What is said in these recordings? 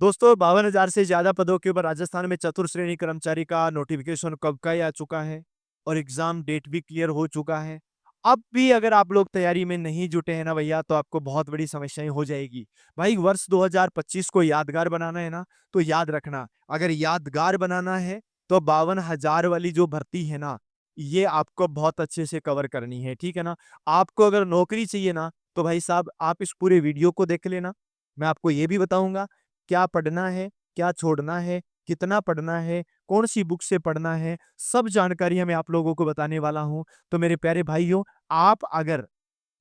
दोस्तों 52,000 से ज्यादा पदों के ऊपर राजस्थान में चतुर्थ श्रेणी कर्मचारी का नोटिफिकेशन कब का ही आ चुका है और एग्जाम डेट भी क्लियर हो चुका है। अब भी अगर आप लोग तैयारी में नहीं जुटे हैं ना भैया, तो आपको बहुत बड़ी समस्याएं हो जाएगी। भाई वर्ष 2025 को यादगार बनाना है ना, तो याद रखना, अगर यादगार बनाना है तो 52,000 वाली जो भर्ती है ना, ये आपको बहुत अच्छे से कवर करनी है, ठीक है ना। आपको अगर नौकरी चाहिए ना, तो भाई साहब आप इस पूरे वीडियो को देख लेना। मैं आपको ये भी बताऊंगा क्या पढ़ना है, क्या छोड़ना है, कितना पढ़ना है, कौन सी बुक से पढ़ना है, सब जानकारियां मैं आप लोगों को बताने वाला हूं। तो मेरे प्यारे भाइयों, आप अगर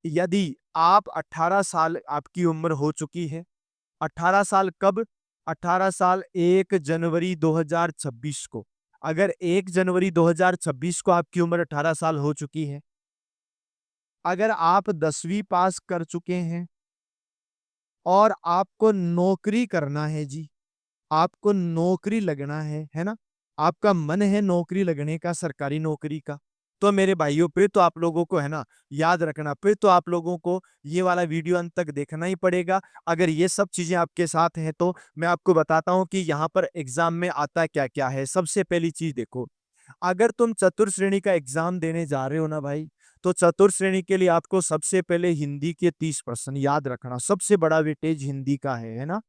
यदि आप 18 साल आपकी उम्र हो चुकी है, 18 साल कब? 18 साल 1 जनवरी 2026 को। अगर 1 जनवरी 2026 को आपकी उम्र 18 साल हो चुकी है, अगर आप 10वीं पास कर चुके हैं और आपको नौकरी करना है जी, आपको नौकरी लगना है ना? आपका मन है नौकरी लगने का, सरकारी नौकरी का। तो मेरे भाइयों, फिर तो आप लोगों को है ना, याद रखना, फिर तो आप लोगों को ये वाला वीडियो अंत तक देखना ही पड़ेगा। अगर ये सब चीजें आपके साथ हैं तो मैं आपको बताता हूँ कि यहाँ पर एग्जाम में आता क्या-क्या है। सबसे पहली चीज देखो, अगर तुम चतुर्थ श्रेणी का एग्जाम देने जा रहे हो ना भाई, तो चतुर्थ श्रेणी के लिए आपको सबसे पहले हिंदी के 30% याद रखना। सबसे बड़ा वेटेज हिंदी का है ना?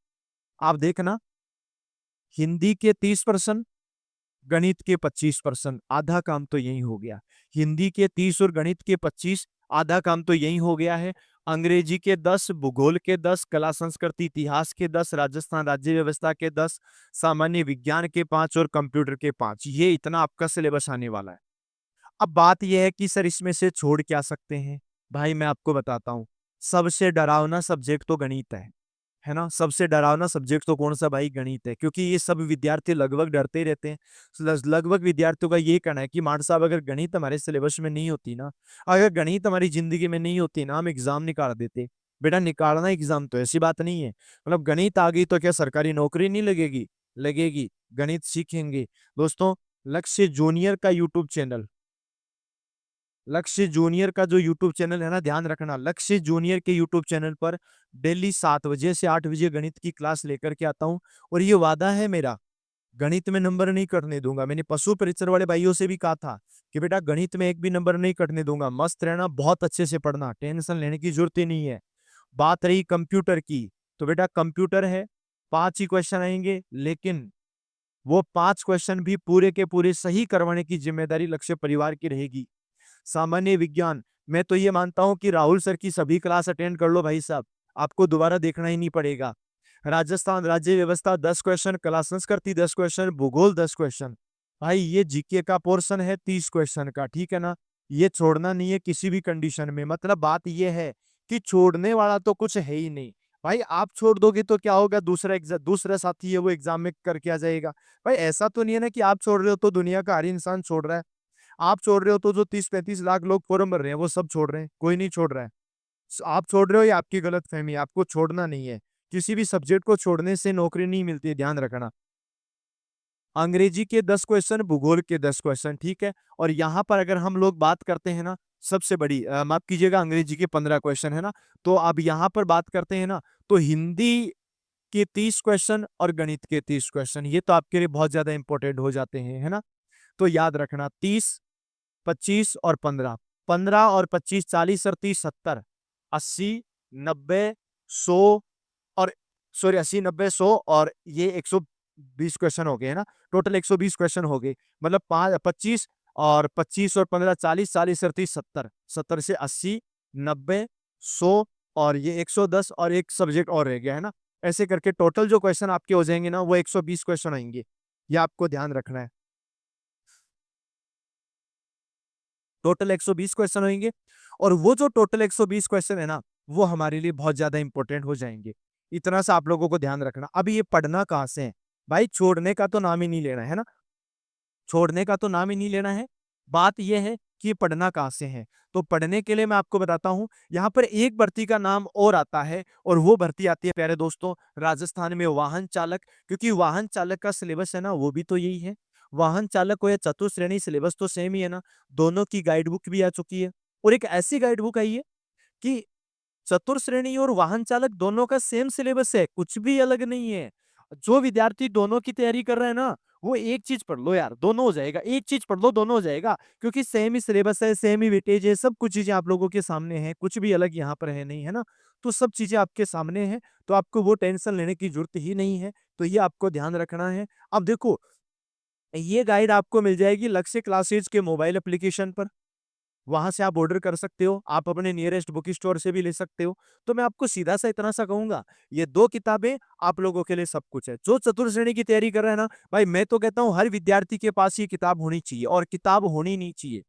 आप देखना, हिंदी के 30%, गणित के 25%, आधा काम तो यही हो गया। हिंदी के 30 और गणित के 25, आधा काम तो यही हो गया है। अंग्रेजी के 10, भूगोल के 10, कला संस्कृति इतिहास के 10, राजस्थान राज्य व्यवस्था के 10, सामान्य विज्ञान के 5 और कंप्यूटर के 5। ये इतना आपका सिलेबस आने वाला है। अब बात यह है कि सर इसमें से छोड़ क्या सकते हैं? भाई मैं आपको बताता हूँ, सबसे डरावना सब्जेक्ट तो गणित है ना? सबसे डरावना सब्जेक्ट तो कौन सा भाई? गणित है, क्योंकि ये सब विद्यार्थी लगभग डरते ही रहते हैं। लगभग विद्यार्थियों का ये कहना है कि मान साहब अगर गणित हमारे सिलेबस में नहीं होती ना, अगर गणित हमारी जिंदगी में नहीं होती ना, हम एग्जाम निकाल देते। बेटा निकालना एग्जाम तो ऐसी बात नहीं है, मतलब गणित आ गई तो क्या सरकारी नौकरी नहीं लगेगी? लगेगी। गणित सीखेंगे। दोस्तों, लक्ष्य जूनियर का यूट्यूब चैनल, लक्ष्य जूनियर का जो यूट्यूब चैनल है ना, ध्यान रखना, लक्ष्य जूनियर के यूट्यूब चैनल पर डेली 7 बजे से 8 बजे गणित की क्लास लेकर के आता हूँ। और ये वादा है मेरा, गणित में नंबर नहीं कटने दूंगा। मैंने पशु परिचर वाले भाइयों से भी कहा था कि बेटा गणित में एक भी नंबर नहीं कटने दूंगा, मस्त रहना, बहुत अच्छे से पढ़ना, टेंशन लेने की जरूरत ही नहीं है। बात रही कंप्यूटर की, तो बेटा कंप्यूटर है, 5 ही क्वेश्चन आएंगे, लेकिन वो 5 क्वेश्चन भी पूरे के पूरे सही करवाने की जिम्मेदारी लक्ष्य परिवार की रहेगी। सामान्य विज्ञान, मैं तो ये मानता हूं कि राहुल सर की सभी क्लास अटेंड कर लो भाई साहब, आपको दोबारा देखना ही नहीं पड़ेगा। राजस्थान राज्य व्यवस्था 10 क्वेश्चन, कला संस्कृति 10 क्वेश्चन, भूगोल 10 क्वेश्चन। भाई ये जीके का पोर्शन है 30 क्वेश्चन का, ठीक है ना? ये छोड़ना नहीं है किसी भी कंडीशन में। मतलब बात ये है कि छोड़ने वाला तो कुछ है ही नहीं। भाई आप छोड़ दोगे तो क्या होगा? दूसरा एग्जाम, दूसरा साथी है वो एग्जाम में करके आ जाएगा। भाई ऐसा तो नहीं है ना कि आप छोड़ रहे हो तो दुनिया का हर इंसान छोड़ रहा है। आप छोड़ रहे हो तो जो 30-35 लाख लोग फॉर्म भर रहे हैं वो सब छोड़ रहे हैं? कोई नहीं छोड़ रहा है। आप छोड़ रहे हो, ये आपकी गलत फहमी है, आपको छोड़ना नहीं है। किसी भी सब्जेक्ट को छोड़ने से नौकरी नहीं मिलती है, ध्यान रखना। अंग्रेजी के 10 क्वेश्चन, भूगोल के 10 क्वेश्चन, ठीक है। और यहाँ पर अगर हम लोग बात करते हैं ना, सबसे बड़ी माफ कीजिएगा, अंग्रेजी के 15 क्वेश्चन है ना। तो अब यहाँ पर बात करते हैं ना, तो हिंदी के 30 क्वेश्चन और गणित के 30 क्वेश्चन, ये तो आपके लिए बहुत ज्यादा इंपॉर्टेंट हो जाते हैं, है ना। तो याद रखना, 30, 25 और 15, 15 और 25, 40 और 30, 70, 80, 90, 100 और सॉरी 80, 90, 100 और ये 120 क्वेश्चन हो गए, है ना। टोटल 120 क्वेश्चन हो गए। मतलब 25 और 15, 40, 40 और 30, 70, 70 से 80, 90, 100 और ये 110 और एक सब्जेक्ट और रह गया, है ना। ऐसे करके टोटल जो क्वेश्चन आपके हो जाएंगे ना, वो 120 क्वेश्चन आएंगे। ये आपको ध्यान रखना है। टोटल 120 क्वेश्चन होंगे। और वो जो टोटल 120 क्वेश्चन है ना, वो हमारे लिए बहुत ज्यादा इंपॉर्टेंट हो जाएंगे। इतना सा आप लोगों को ध्यान रखना। अभी ये पढ़ना कहाँ से है? भाई छोड़ने का तो नाम ही नहीं लेना है ना, छोड़ने का तो नाम ही नहीं लेना है। बात यह है कि ये पढ़ना कहाँ से है। तो पढ़ने के लिए मैं आपको बताता हूं, यहाँ पर एक भर्ती का नाम और आता है, और वो भर्ती आती है प्यारे दोस्तों, राजस्थान में वाहन चालक। क्योंकि वाहन चालक का सिलेबस है ना, वो भी तो यही है। वाहन चालक हो या चतुर्थ श्रेणी, सिलेबस तो सेम ही है ना। दोनों की गाइड बुक भी आ चुकी है, और एक ऐसी गाइड बुक आई है कि चतुर्थ श्रेणी और वाहन चालक दोनों का सेम सिलेबस है, कुछ भी अलग नहीं है। जो विद्यार्थी दोनों की तैयारी कर रहे हैं ना, वो एक चीज़ पढ़ लो यार, दोनों हो जाएगा। एक चीज़ पढ़ लो, दोनों हो जाएगा। क्योंकि सेम ही सिलेबस है, सेम ही वेटेज है, सब कुछ चीज़ें आप लोगों के सामने हैं, कुछ भी अलग यहाँ पर है नहीं, है ना? तो सब चीज़ें आपके सामने हैं, तो आपको वो टेंशन लेने की ज़रूरत ही नहीं है। तो ये आपको ध्यान रखना है। अब देखो, ये गाइड आपको मिल जाएगी लक्ष्य क्लासेज के मोबाइल एप्लीकेशन पर। वहाँ से आप ऑर्डर कर सकते हो, आप अपने नियरेस्ट बुक स्टोर से भी ले सकते हो। तो मैं आपको सीधा-सा इतना-सा कहूँगा, ये 2 किताबें आप लोगों के लिए सब कुछ है। जो चतुर्थ श्रेणी की तैयारी कर रहे हैं ना, भाई मैं तो कहता हूँ हर विद्यार्थी के पास ये किताब होनी चाहिए और किताब होनी नहीं चाहिए।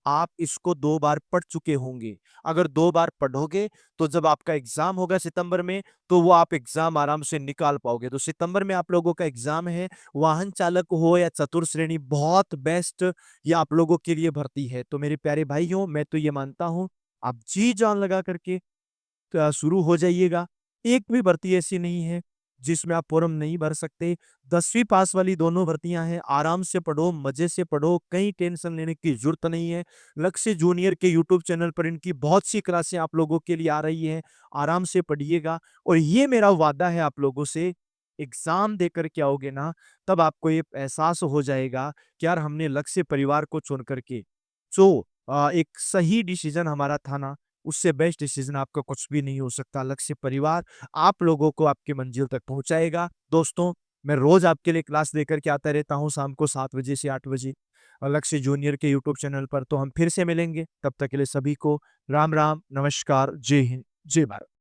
आप इसको 2 बार पढ़ चुके होंगे। अगर 2 बार पढ़ोगे, तो जब आपका एग्ज़ाम होगा सितंबर में, तो वो आप एग्ज़ाम आराम से निकाल पाओगे। तो सितंबर में आप लोगों का एग्ज़ाम है, वाहन चालक हो या चतुर्थ श्रेणी, बहुत बेस्ट ये आप लोगों के लिए भर्ती है। तो मेरे प्यारे भाइयों, मैं तो ये मानता हूँ, आप जी-जान लगा करके शुरू हो जाइएगा। एक भी भर्ती ऐसी नहीं है, जिसमें आप फ़ॉर्म नहीं भर सकते। 10वीं पास वाली दोनों भर्तियाँ हैं, आराम से पढ़ो, मज़े से पढ़ो, कहीं टेंशन लेने की ज़रूरत नहीं है। लक्ष्य जूनियर के यूट्यूब चैनल पर इनकी बहुत सी क्लासें आप लोगों के लिए आ रही हैं, आराम से पढ़िएगा और ये मेरा वादा है आप लोगों से, एग्ज़ाम देकर के आओगे ना, तब आपको ये एहसास हो जाएगा कि यार हमने लक्ष्य परिवार को चुन कर के जो एक सही डिसीज़न हमारा था ना, उससे बेस्ट डिसीज़न आपका कुछ भी नहीं हो सकता। लक्ष्य परिवार आप लोगों को आपकी मंज़िल तक पहुँचाएगा। दोस्तों, मैं रोज़ आपके लिए क्लास लेकर के आता रहता हूँ शाम को 7 बजे से 8 बजे लक्ष्य जूनियर के यूट्यूब चैनल पर। तो हम फिर से मिलेंगे, तब तक के लिए सभी को राम-राम, नमस्कार, जय हिंद, जय भारत।